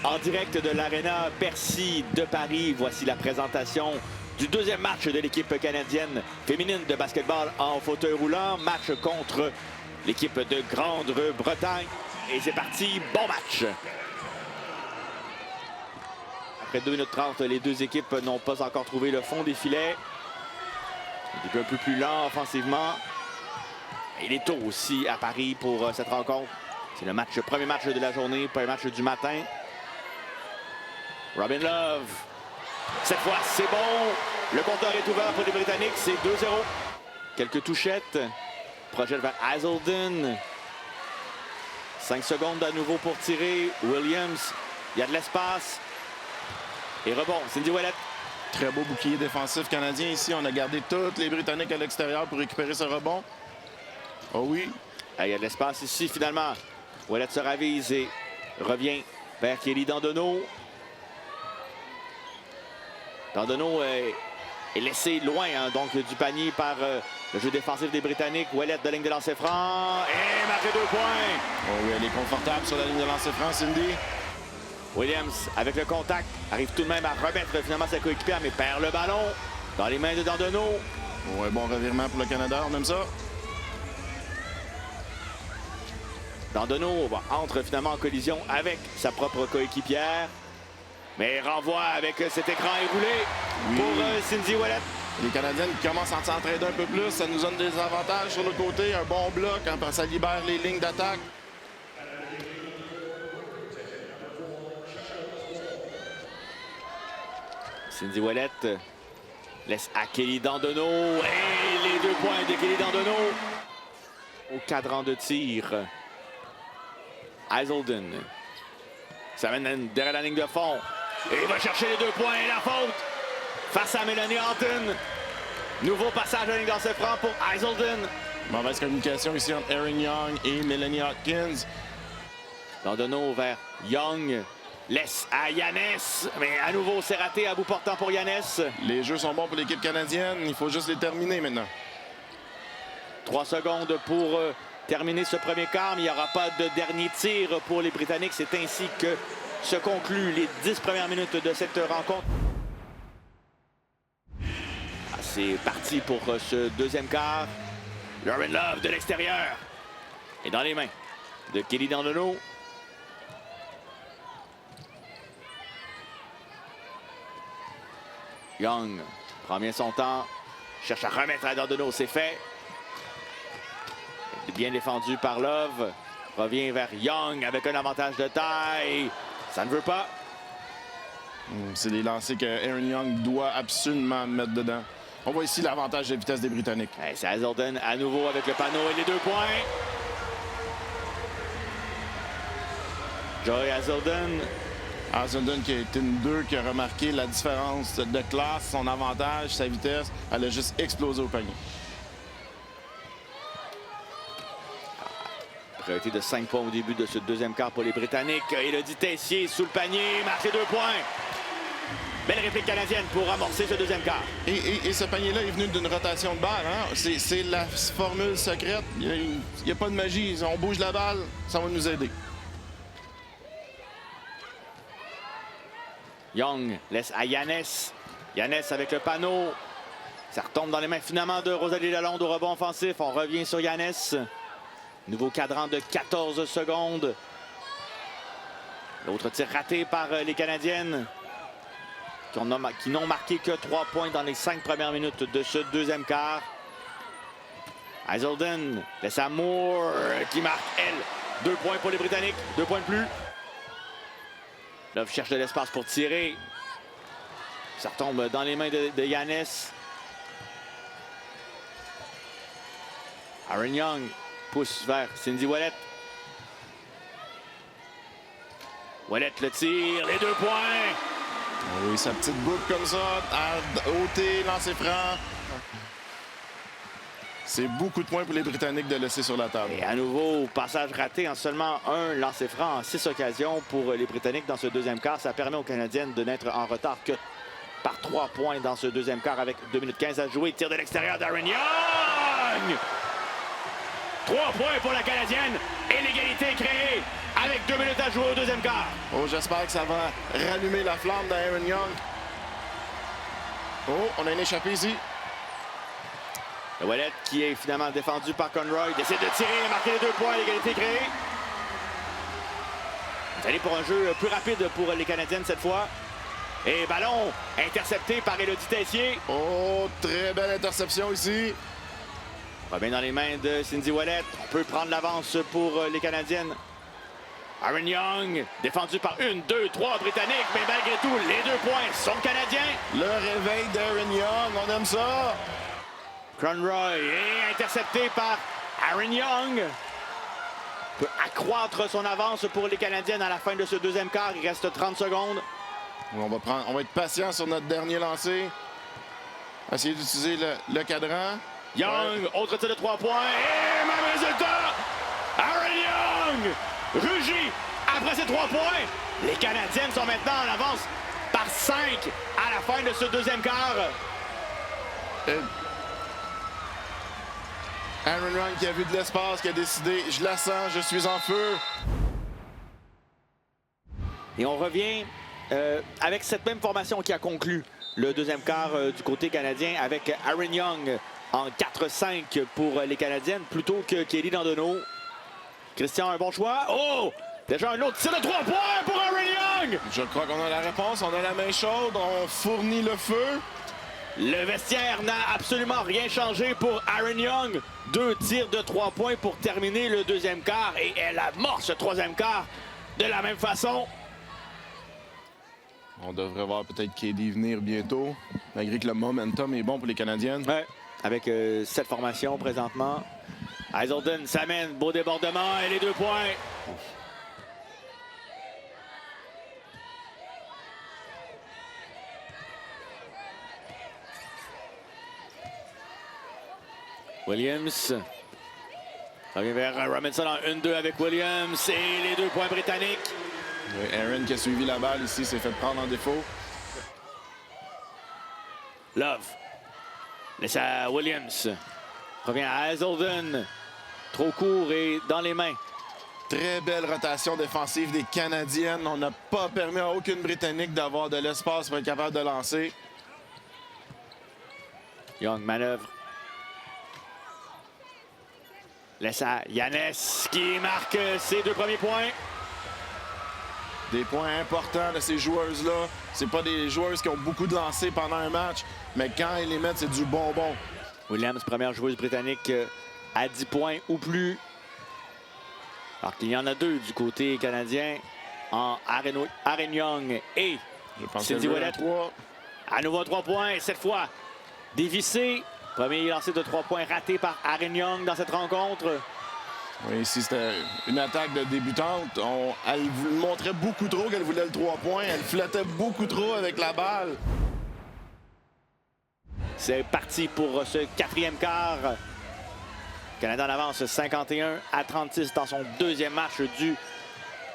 En direct de l'Arena Bercy de Paris, voici la présentation du deuxième match de l'équipe canadienne féminine de basketball en fauteuil roulant. Match contre l'équipe de Grande-Bretagne. Et c'est parti, bon match! Après 2 minutes 30, les deux équipes n'ont pas encore trouvé le fond des filets. Un début un peu plus lent offensivement. Il est tôt aussi à Paris pour cette rencontre. C'est le premier match de la journée, premier match du matin. Robin Love. Cette fois, c'est bon. Le compteur est ouvert pour les Britanniques. C'est 2-0. Quelques touchettes. Projette vers Hazelden. 5 secondes à nouveau pour tirer. Williams. Il y a de l'espace. Et rebond. Cindy Ouellet. Très beau bouclier défensif canadien ici. On a gardé tous les Britanniques à l'extérieur pour récupérer ce rebond. Oh oui. Il y a de l'espace ici finalement. Ouellet se ravise et revient vers Kelly Dandonneau. Dandonneau est laissé loin donc du panier par le jeu défensif des Britanniques. Ouellet de ligne de lancer franc et marqué 2 points. Oh oui, elle est confortable sur la ligne de lancer franc, Cindy. Williams, avec le contact, arrive tout de même à remettre finalement sa coéquipière, mais perd le ballon dans les mains de Dandonneau. Ouais, bon revirement pour le Canada, on aime ça. Dandonneau entre finalement en collision avec sa propre coéquipière. Mais renvoie avec cet écran éroulé pour Cindy Ouellet. Les Canadiennes qui commencent à s'entraider un peu plus, ça nous donne des avantages sur le côté. Un bon bloc, hein, ça libère les lignes d'attaque. Cindy Ouellet laisse à Kelly Dandonneau. Et les 2 points de Kelly Dandonneau au cadran de tir. Hazelden. Ça mène derrière la ligne de fond. Et il va chercher les 2 points et la faute face à Melanie Anton. Nouveau passage à la ligne d'ancien franc pour Hazelden. Mauvaise communication ici entre Erin Young et Melanie Hopkins. Dandonneau vers Young. Laisse à Yanès. Mais à nouveau, c'est raté à bout portant pour Yanès. Les jeux sont bons pour l'équipe canadienne. Il faut juste les terminer maintenant. 3 secondes pour terminer ce premier quart, mais il n'y aura pas de dernier tir pour les Britanniques. C'est ainsi que se concluent les 10 premières minutes de cette rencontre. C'est parti pour ce deuxième quart. Robin Love de l'extérieur. Et dans les mains de Kelly Dandonneau. Young prend bien son temps. Cherche à remettre à Dandonneau. C'est fait. Bien défendu par Love. Revient vers Young avec un avantage de taille. Ça ne veut pas. C'est des lancers que Erin Young doit absolument mettre dedans. On voit ici l'avantage de vitesse des Britanniques. C'est Hazelden à nouveau avec le panneau et les 2 points. Joy Hazelden. Hazelden qui a été une 2 qui a remarqué la différence de classe, son avantage, sa vitesse. Elle a juste explosé au panier. Priorité de 5 points au début de ce deuxième quart pour les Britanniques. Élodie Tessier sous le panier, marqué 2 points. Belle réplique canadienne pour amorcer ce deuxième quart. Et ce panier-là est venu d'une rotation de balle. Hein? C'est la formule secrète. Il n'y a pas de magie. On bouge la balle, ça va nous aider. Young laisse à Yanès. Yanès avec le panneau. Ça retombe dans les mains finalement de Rosalie Lalonde au rebond offensif. On revient sur Yanès. Nouveau cadran de 14 secondes. L'autre tir raté par les Canadiennes qui n'ont marqué que 3 points dans les 5 premières minutes de ce deuxième quart. Hazelden laisse à Moore qui marque, elle. 2 points pour les Britanniques, 2 points de plus. Love cherche de l'espace pour tirer. Ça retombe dans les mains de Yanès. Erin Young pousse vers Cindy Ouellet. Ouellet le tire, les 2 points. Oui, sa petite boucle comme ça, à ôter, lancer franc. C'est beaucoup de points pour les Britanniques de laisser sur la table. Et à nouveau, passage raté en seulement un lancer franc en 6 occasions pour les Britanniques dans ce deuxième quart. Ça permet aux Canadiennes de n'être en retard que par 3 points dans ce deuxième quart avec 2 minutes 15 à jouer. Tir de l'extérieur d'Erin Young. 3 points pour la Canadienne et l'égalité est créée avec 2 minutes à jouer au deuxième quart. Oh, j'espère que ça va rallumer la flamme d'Aaron Young. Oh, on a une échappée ici. Le Ouellet qui est finalement défendu par Conroy décide de tirer et marquer les 2 points, l'égalité est créée. Vous allez pour un jeu plus rapide pour les Canadiennes cette fois. Et ballon intercepté par Élodie Tessier. Oh, très belle interception ici. Revient dans les mains de Cindy Ouellet. On peut prendre l'avance pour les Canadiennes. Aaron Young, défendu par 1, 2, 3 Britanniques, mais malgré tout, les 2 points sont canadiens. Le réveil d'Aaron Young, on aime ça. Conroy est intercepté par Aaron Young. Peut accroître son avance pour les Canadiennes à la fin de ce deuxième quart. Il reste 30 secondes. On va être patient sur notre dernier lancer. Essayer d'utiliser le cadran. Young, autre tir de 3 points. Et même résultat! Aaron Young rugit après ces 3 points. Les Canadiennes sont maintenant en avance par 5 à la fin de ce deuxième quart. Aaron Young qui a vu de l'espace, qui a décidé, je la sens, je suis en feu. Et on revient avec cette même formation qui a conclu le deuxième quart du côté canadien avec Aaron Young en 4-5 pour les Canadiennes plutôt que Kelly Landonneau. Christian, un bon choix. Oh! Déjà un autre tir de 3 points pour Aaron Young! Je crois qu'on a la réponse, on a la main chaude, on fournit le feu. Le vestiaire n'a absolument rien changé pour Aaron Young. 2 tirs de 3 points pour terminer le deuxième quart et elle amorce ce troisième quart de la même façon. On devrait voir peut-être KD venir bientôt, malgré que le momentum est bon pour les Canadiennes. Ouais, avec cette formation présentement. Hazelden s'amène, beau débordement et les 2 points. Williams revient vers Robinson en 1-2 avec Williams et les 2 points britanniques. Oui, Aaron qui a suivi la balle ici s'est fait prendre en défaut. Love laisse à Williams. Revient à Hazelden. Trop court et dans les mains. Très belle rotation défensive des Canadiennes. On n'a pas permis à aucune Britannique d'avoir de l'espace pour être capable de lancer. Young manœuvre. Laisse à Yannis qui marque ses 2 premiers points. Des points importants de ces joueuses-là. C'est pas des joueuses qui ont beaucoup de lancers pendant un match, mais quand ils les mettent, c'est du bonbon. Williams, première joueuse britannique à 10 points ou plus. Alors qu'il y en a 2 du côté canadien en Aaron Young et Cindy Ouellet. À nouveau 3 points, cette fois dévissé. Premier lancé de 3 points raté par Aaron Young dans cette rencontre. Oui, ici, c'était une attaque de débutante. Elle montrait beaucoup trop qu'elle voulait le 3 points. Elle flottait beaucoup trop avec la balle. C'est parti pour ce 4e quart. Le Canada en avance 51-36 dans son 2e match du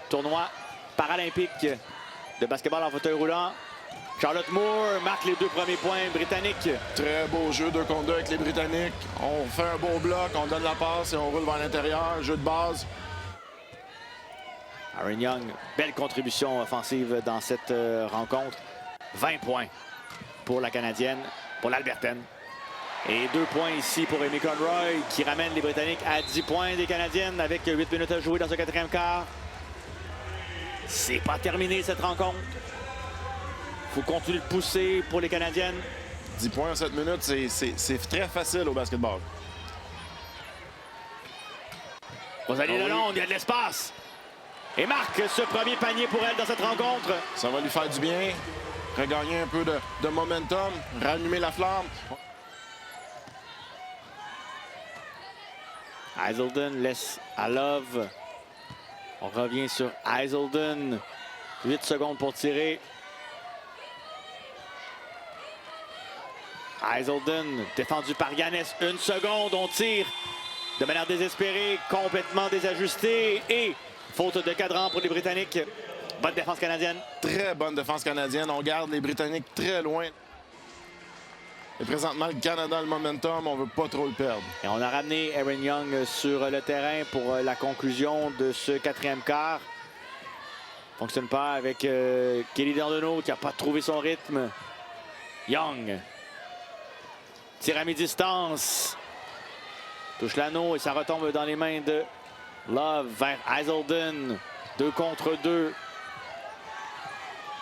tournoi paralympique de basketball en fauteuil roulant. Charlotte Moore marque les 2 premiers points britanniques. Très beau jeu 2 contre 2 avec les Britanniques. On fait un beau bloc, on donne la passe et on roule vers l'intérieur. Jeu de base. Aaron Young, belle contribution offensive dans cette rencontre. 20 points pour la Canadienne, pour l'Albertaine. Et 2 points ici pour Amy Conroy qui ramène les Britanniques à 10 points des Canadiennes avec 8 minutes à jouer dans ce 4e quart. C'est pas terminé cette rencontre. Il faut continuer de pousser pour les Canadiennes. 10 points en 7 minutes, c'est très facile au basketball. Rosalie Lalonde, il y a de l'espace. Et marque ce premier panier pour elle dans cette rencontre. Ça va lui faire du bien. Regagner un peu de momentum, rallumer la flamme. Hazelden laisse à Love. On revient sur Hazelden. 8 secondes pour tirer. Hazelden, défendu par Yannis. 1 seconde, on tire de manière désespérée, complètement désajusté. Et faute de cadran pour les Britanniques. Bonne défense canadienne. Très bonne défense canadienne. On garde les Britanniques très loin. Et présentement, le Canada a le momentum, on veut pas trop le perdre. Et on a ramené Aaron Young sur le terrain pour la conclusion de ce quatrième quart. Fonctionne pas avec Kelly Dardeno qui n'a pas trouvé son rythme. Young. Tire à mi-distance. Touche l'anneau et ça retombe dans les mains de Love vers Hazelden. 2 contre 2.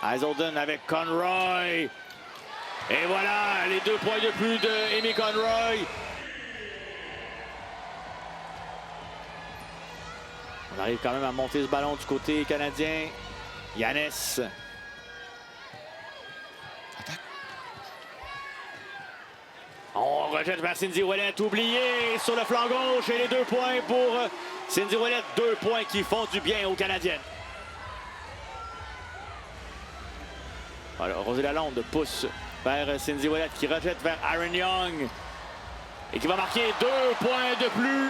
Hazelden avec Conroy. Et voilà, les 2 points de plus de Amy Conroy. On arrive quand même à monter ce ballon du côté canadien. Yannis. On rejette vers Cindy Ouellet, oublié sur le flanc gauche. Et les 2 points pour Cindy Ouellet. 2 points qui font du bien aux Canadiennes. Alors, Rosie Lalonde pousse vers Cindy Ouellet qui rejette vers Aaron Young. Et qui va marquer 2 points de plus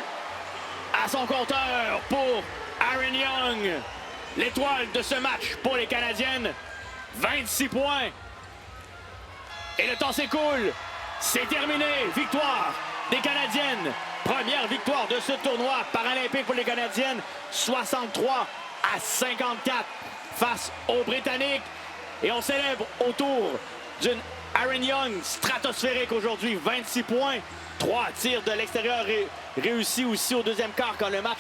à son compteur pour Aaron Young. L'étoile de ce match pour les Canadiennes. 26 points. Et le temps s'écoule. C'est terminé. Victoire des Canadiennes. Première victoire de ce tournoi paralympique pour les Canadiennes. 63 à 54 face aux Britanniques. Et on célèbre autour d'une Aaron Young stratosphérique aujourd'hui. 26 points. 3 tirs de l'extérieur réussis aussi au deuxième quart quand le match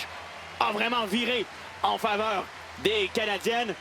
a vraiment viré en faveur des Canadiennes.